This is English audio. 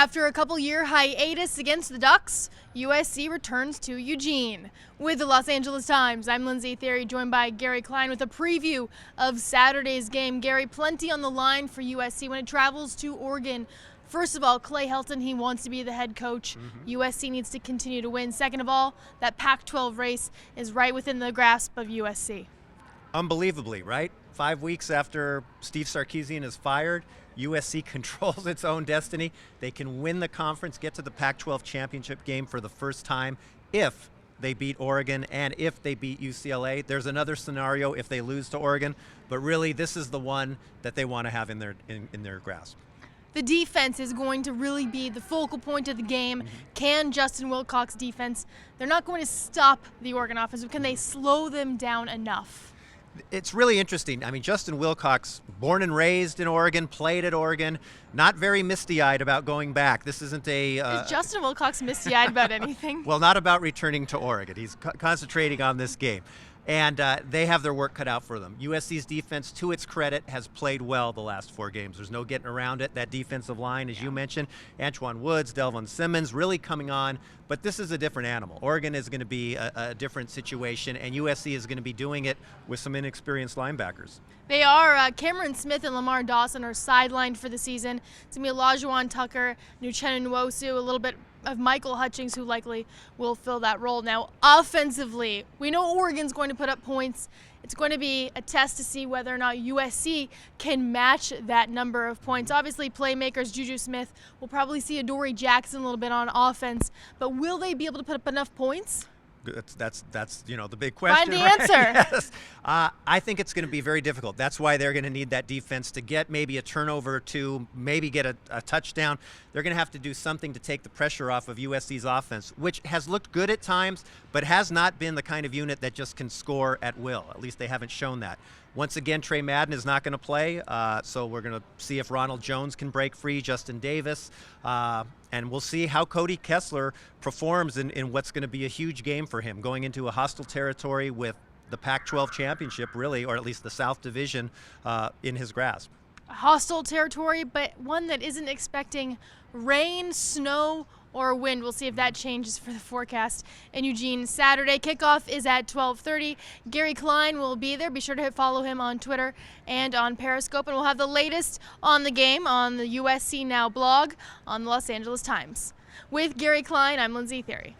After a couple-year hiatus against the Ducks, USC returns to Eugene. With the Los Angeles Times, I'm Lindsay Theory, joined by Gary Klein with a preview of Saturday's game. Gary, plenty on the line for USC when it travels to Oregon. First of all, Clay Helton, he wants to be the head coach. USC needs to continue to win. Second of all, that Pac-12 race is right within the grasp of USC. Unbelievably, right? 5 weeks after Steve Sarkisian is fired, USC controls its own destiny. They can win the conference, get to the Pac-12 championship game for the first time if they beat Oregon and if they beat UCLA. There's another scenario if they lose to Oregon, but really this is the one that they want to have in their grasp. The defense is going to really be the focal point of the game. Can Justin Wilcox's defense, they're not going to stop the Oregon offense, but can they slow them down enough? It's really interesting. I mean, Justin Wilcox, born and raised in Oregon, played at Oregon, not very misty-eyed about going back. This isn't a... Is Justin Wilcox misty-eyed about anything? Well, not about returning to Oregon. He's concentrating on this game. And they have their work cut out for them. USC's defense, to its credit, has played well the last 4 games. There's no getting around it. That defensive line, as you mentioned, Antoine Woods, Delvin Simmons, really coming on. But this is a different animal. Oregon is going to be a different situation, and USC is going to be doing it with some inexperienced linebackers. They are. Cameron Smith and Lamar Dawson are sidelined for the season. It's going to be Olajuwon Tucker, Uchenna Nwosu, a little bit of Michael Hutchings, who likely will fill that role. Now, offensively, we know Oregon's going to put up points. It's going to be a test to see whether or not USC can match that number of points. Obviously, playmakers Juju Smith will probably see Adoree Jackson a little bit on offense, but will they be able to put up enough points? That's the big question. Find the right? answer. Yes. I think it's going to be very difficult. That's why they're going to need that defense to get maybe a turnover or two, maybe get a touchdown. They're going to have to do something to take the pressure off of USC's offense, which has looked good at times, but has not been the kind of unit that just can score at will. At least they haven't shown that. Once again, Trey Madden is not going to play, so we're going to see if Ronald Jones can break free, Justin Davis, and we'll see how Cody Kessler performs in what's going to be a huge game for him, going into a hostile territory with the Pac-12 championship, really, or at least the South Division, in his grasp. A hostile territory, but one that isn't expecting rain, snow, or wind. We'll see if that changes for the forecast in Eugene. Saturday kickoff is at 12:30. Gary Klein will be there. Be sure to follow him on Twitter and on Periscope, and we'll have the latest on the game on the USC Now blog on the Los Angeles Times. With Gary Klein, I'm Lindsay Theory.